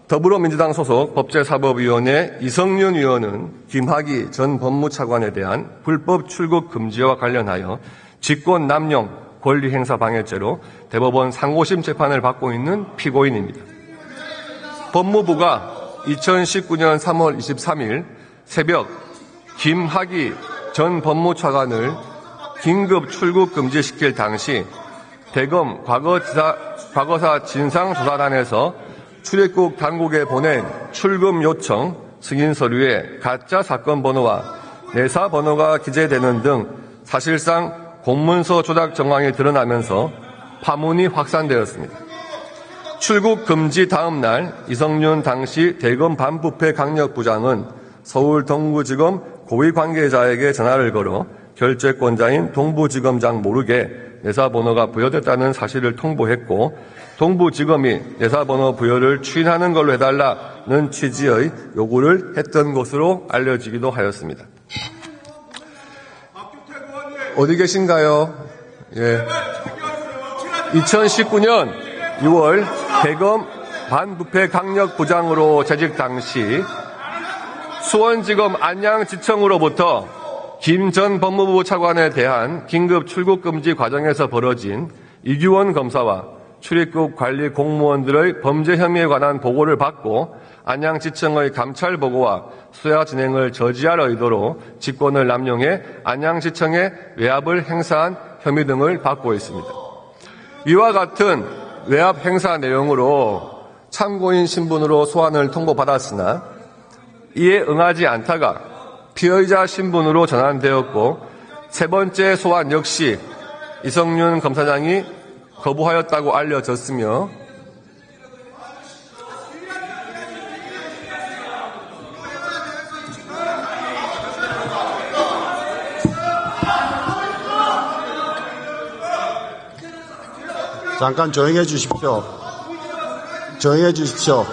더불어민주당 소속 법제사법위원회 이성윤 의원은 김학의 전 법무차관에 대한 불법 출국 금지와 관련하여 직권 남용 권리행사 방해죄로 대법원 상고심 재판을 받고 있는 피고인입니다. 법무부가 2019년 3월 23일 새벽 김학의 전 법무차관을 긴급 출국 금지시킬 당시 대검 과거사 진상조사단에서 출입국 당국에 보낸 출금 요청 승인 서류에 가짜 사건 번호와 내사 번호가 기재되는 등 사실상 공문서 조작 정황이 드러나면서 파문이 확산되었습니다. 출국 금지 다음 날 이성윤 당시 대검 반부패 강력부장은 서울 동부지검 고위 관계자에게 전화를 걸어 결재권자인 동부지검장 모르게 내사번호가 부여됐다는 사실을 통보했고 동부지검이 내사번호 부여를 추인하는 걸로 해달라는 취지의 요구를 했던 것으로 알려지기도 하였습니다. 어디 계신가요? 예. 2019년 6월 대검 반부패 강력부장으로 재직 당시 수원지검 안양지청으로부터 김 전 법무부 차관에 대한 긴급 출국금지 과정에서 벌어진 이규원 검사와 출입국 관리 공무원들의 범죄 혐의에 관한 보고를 받고 안양지청의 감찰 보고와 수사 진행을 저지할 의도로 직권을 남용해 안양지청에 외압을 행사한 혐의 등을 받고 있습니다. 이와 같은 외압 행사 내용으로 참고인 신분으로 소환을 통보받았으나 이에 응하지 않다가 피의자 신분으로 전환되었고 세 번째 소환 역시 이성윤 검사장이 거부하였다고 알려졌으며 잠깐 조용해 주십시오. 조용해 주십시오.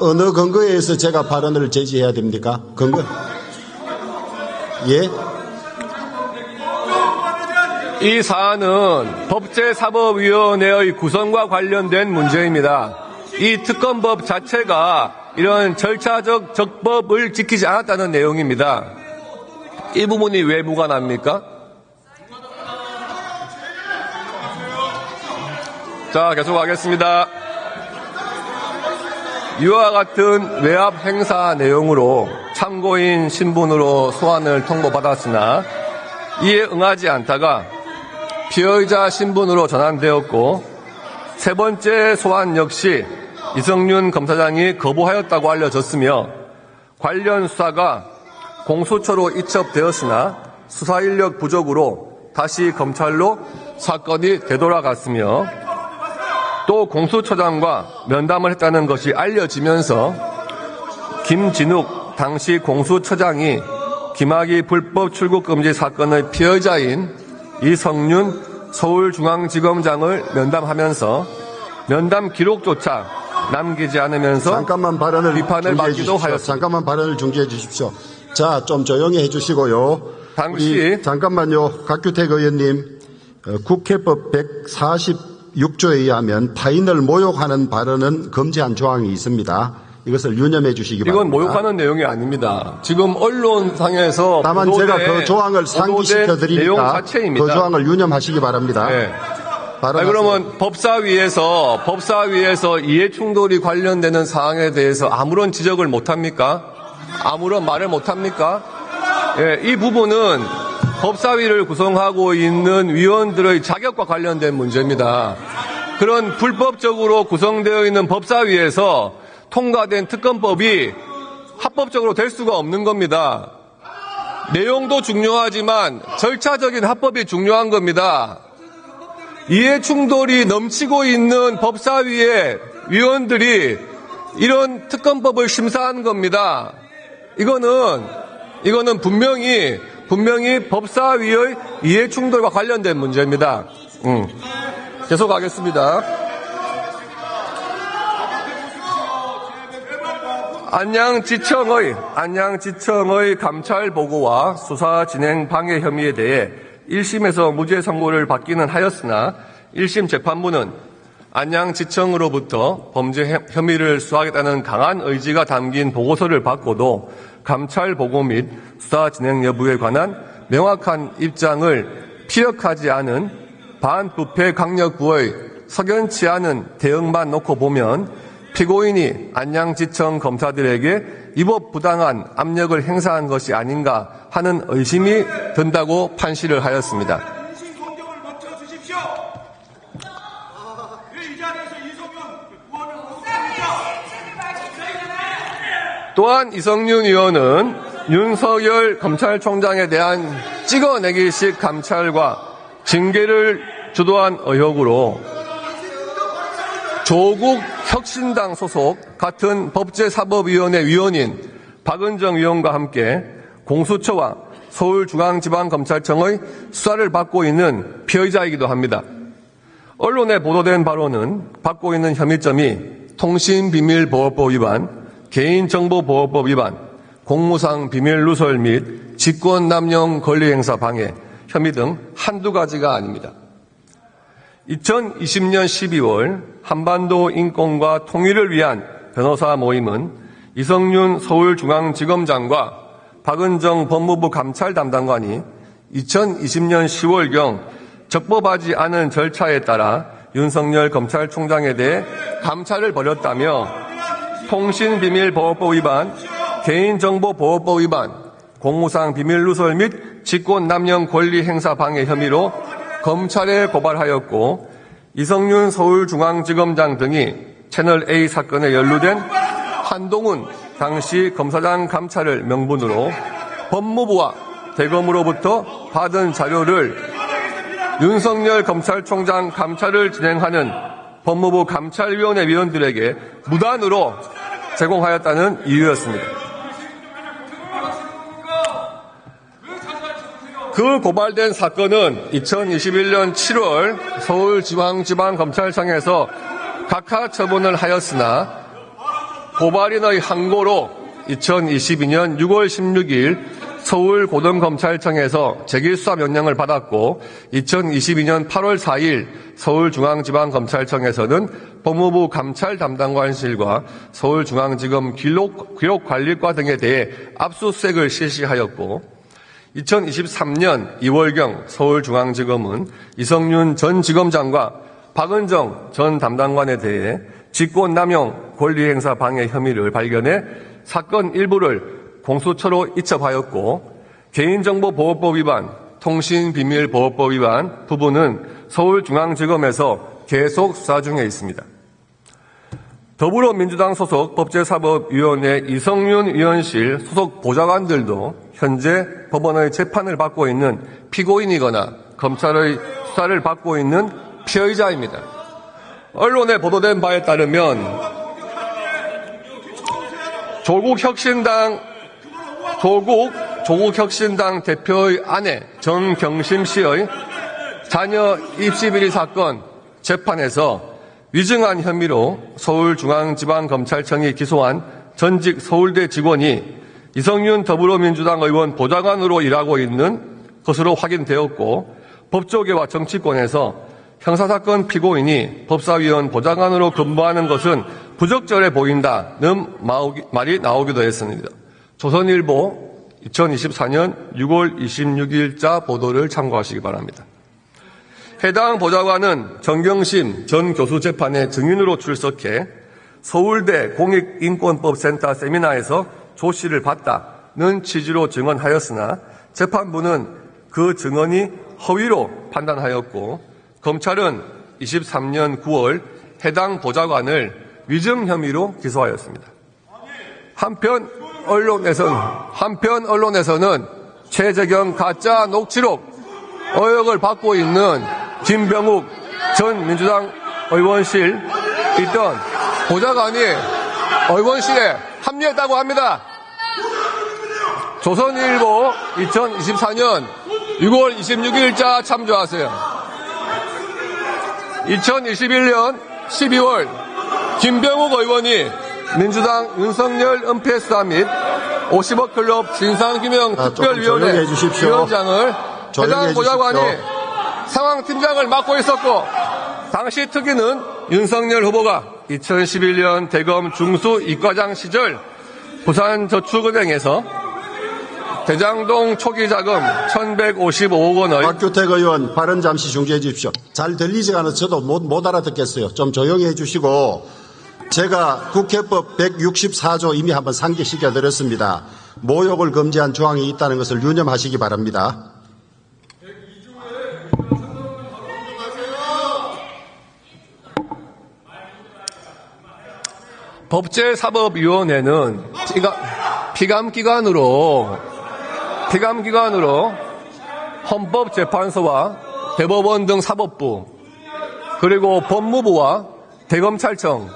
어느 근거에 의해서 제가 발언을 제지해야 됩니까? 근거? 예? 이 사안은 법제사법위원회의 구성과 관련된 문제입니다. 이 특검법 자체가 이런 절차적 적법을 지키지 않았다는 내용입니다. 이 부분이 왜 무관합니까? 자, 계속하겠습니다. 이와 같은 외압 행사 내용으로 참고인 신분으로 소환을 통보받았으나 이에 응하지 않다가 피의자 신분으로 전환되었고 세 번째 소환 역시 이성윤 검사장이 거부하였다고 알려졌으며 관련 수사가 공수처로 이첩되었으나 수사 인력 부족으로 다시 검찰로 사건이 되돌아갔으며 또 공수처장과 면담을 했다는 것이 알려지면서 김진욱 당시 공수처장이 김학의 불법 출국금지 사건의 피의자인 이성윤 서울중앙지검장을 면담하면서 면담 기록조차 남기지 않으면서 잠깐만 발언을 비판을 받기도 하였습니다. 잠깐만 발언을 중지해 주십시오. 자, 좀 조용히 해 주시고요. 당시 잠깐만요. 박규택 의원님, 국회법 146조에 의하면 타인을 모욕하는 발언은 금지한 조항이 있습니다. 이것을 유념해 주시기 바랍니다. 이건 모욕하는 내용이 아닙니다. 지금 언론상에서 다만 제가 그 조항을 상기시켜 드리니까 그 조항을 유념하시기 바랍니다. 네. 그러면 법사위에서 이해충돌이 관련되는 사항에 대해서 아무런 지적을 못합니까? 아무런 말을 못합니까? 예, 이 부분은 법사위를 구성하고 있는 위원들의 자격과 관련된 문제입니다. 그런 불법적으로 구성되어 있는 법사위에서 통과된 특검법이 합법적으로 될 수가 없는 겁니다. 내용도 중요하지만 절차적인 합법이 중요한 겁니다. 이해충돌이 넘치고 있는 법사위의 위원들이 이런 특검법을 심사한 겁니다. 이거는 분명히 법사위의 이해충돌과 관련된 문제입니다. 계속하겠습니다. 안양지청의 감찰 보고와 수사 진행 방해 혐의에 대해 1심에서 무죄 선고를 받기는 하였으나 1심 재판부는 안양지청으로부터 범죄 혐의를 수사하겠다는 강한 의지가 담긴 보고서를 받고도 감찰 보고 및 수사 진행 여부에 관한 명확한 입장을 피력하지 않은 반부패 강력부의 석연치 않은 대응만 놓고 보면 피고인이 안양지청 검사들에게 위법 부당한 압력을 행사한 것이 아닌가 하는 의심이 든다고 판시를 하였습니다. 인신 공격을 멈춰 주십시오. 이 자리에서 이성윤 의원을 멈춰주십시오. 또한 이성윤 의원은 윤석열 검찰총장에 대한 찍어내기식 감찰과 징계를 주도한 의혹으로 조국 혁신당 소속 같은 법제사법위원회 위원인 박은정 의원과 함께 공수처와 서울중앙지방검찰청의 수사를 받고 있는 피의자이기도 합니다. 언론에 보도된 바로는 받고 있는 혐의점이 통신비밀보호법 위반, 개인정보보호법 위반, 공무상 비밀 누설 및 직권남용 권리행사 방해 혐의 등 한두 가지가 아닙니다. 2020년 12월 한반도 인권과 통일을 위한 변호사 모임은 이성윤 서울중앙지검장과 박은정 법무부 감찰 담당관이 2020년 10월경 적법하지 않은 절차에 따라 윤석열 검찰총장에 대해 감찰을 벌였다며 통신비밀보호법 위반, 개인정보보호법 위반, 공무상 비밀누설 및 직권남용 권리행사 방해 혐의로 검찰에 고발하였고 이성윤 서울중앙지검장 등이 채널A 사건에 연루된 한동훈 당시 검사장 감찰을 명분으로 법무부와 대검으로부터 받은 자료를 윤석열 검찰총장 감찰을 진행하는 법무부 감찰위원회 위원들에게 무단으로 제공하였다는 이유였습니다. 그 고발된 사건은 2021년 7월 서울지방검찰청에서 각하 처분을 하였으나 고발인의 항고로 2022년 6월 16일 서울고등검찰청에서 재기수사 명령을 받았고 2022년 8월 4일 서울중앙지방검찰청에서는 법무부 감찰 담당관실과 서울중앙지검 기록관리과 등에 대해 압수수색을 실시하였고 2023년 2월경 서울중앙지검은 이성윤 전 지검장과 박은정 전 담당관에 대해 직권남용 권리행사 방해 혐의를 발견해 사건 일부를 공수처로 이첩하였고 개인정보보호법 위반, 통신비밀보호법 위반 부분은 서울중앙지검에서 계속 수사 중에 있습니다. 더불어민주당 소속 법제사법위원회 이성윤 위원실 소속 보좌관들도 현재 법원의 재판을 받고 있는 피고인이거나 검찰의 수사를 받고 있는 피의자입니다. 언론에 보도된 바에 따르면 조국 혁신당 대표의 아내 정경심 씨의 자녀 입시 비리 사건 재판에서 위증한 혐의로 서울중앙지방검찰청이 기소한 전직 서울대 직원이 이성윤 더불어민주당 의원 보좌관으로 일하고 있는 것으로 확인되었고 법조계와 정치권에서 형사사건 피고인이 법사위원 보좌관으로 근무하는 것은 부적절해 보인다는 말이 나오기도 했습니다. 조선일보 2024년 6월 26일자 보도를 참고하시기 바랍니다. 해당 보좌관은 정경심 전 교수 재판에 증인으로 출석해 서울대 공익인권법센터 세미나에서 조시를 봤다는 취지로 증언하였으나 재판부는 그 증언이 허위로 판단하였고 검찰은 23년 9월 해당 보좌관을 위증 혐의로 기소하였습니다. 한편 언론에서는 최재경 가짜 녹취록 의혹을 받고 있는 김병욱 전 민주당 의원실 있던 보좌관이 의원실에 합류했다고 합니다. 조선일보 2024년 6월 26일자 참조하세요. 2021년 12월 김병욱 의원이 민주당 윤석열 은폐 수사 및 50억 클럽 진상규명 특별위원회 위원장을 해당 보좌관이 상황팀장을 맡고 있었고 당시 특위는 윤석열 후보가 2011년 대검 중수 이과장 시절 부산저축은행에서 대장동 초기 자금 1,155억 원의 박규택 의원 발언 잠시 중지해 주십시오. 잘 들리지가 않아서 저도 못 알아듣겠어요. 좀 조용히 해 주시고, 제가 국회법 164조 이미 한번 상기시켜 드렸습니다. 모욕을 금지한 조항이 있다는 것을 유념하시기 바랍니다. 법제사법위원회는 피감기관으로 헌법재판소와 대법원 등 사법부 그리고 법무부와 대검찰청을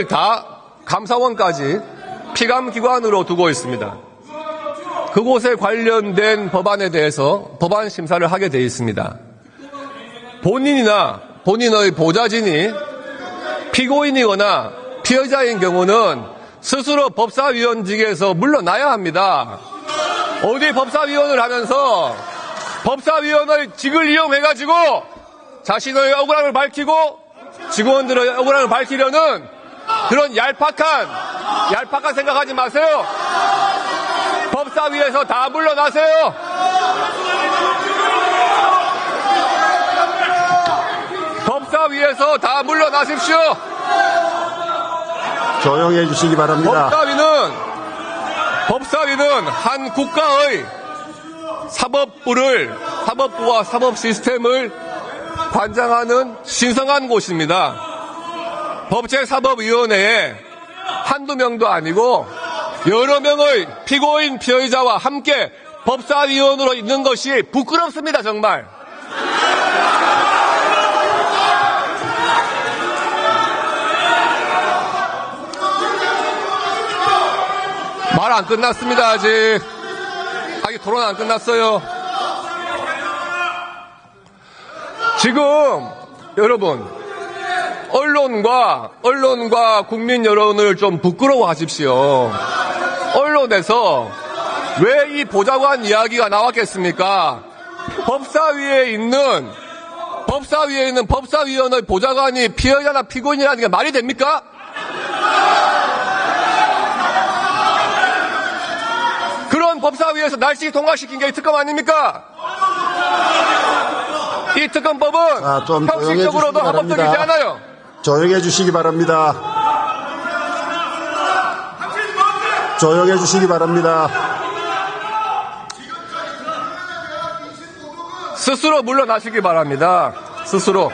다 감사원까지 피감기관으로 두고 있습니다. 그곳에 관련된 법안에 대해서 법안 심사를 하게 되어 있습니다. 본인이나 본인의 보좌진이 피고인이거나 피해자인 경우는 스스로 법사위원직에서 물러나야 합니다. 어디 법사위원을 하면서 법사위원의 직을 이용해가지고 자신의 억울함을 밝히고 직원들의 억울함을 밝히려는 그런 얄팍한 생각하지 마세요. 법사위에서 다 물러나세요. 법사위에서 다 물러나십시오. 조용히 해 주시기 바랍니다. 법사위는 한 국가의 사법부와 사법 시스템을 관장하는 신성한 곳입니다. 법제사법위원회에 한두 명도 아니고 여러 명의 피고인 피해자와 함께 법사위원으로 있는 것이 부끄럽습니다, 정말. 말 안 끝났습니다, 아직 토론 안 끝났어요. 지금 여러분 언론과 국민 여론을 좀 부끄러워하십시오. 언론에서 왜 이 보좌관 이야기가 나왔겠습니까? 법사위에 있는 법사위원의 보좌관이 피해자나 피고인이라는 게 말이 됩니까? 그런 법사위에서 날씨 통과시킨 게 이 특검 아닙니까? 이 특검법은 좀 형식적으로도 합법적이지 않아요. 조용해 주시기 바랍니다. 조용해 주시기 바랍니다. 스스로 물러나시기 바랍니다. 스스로.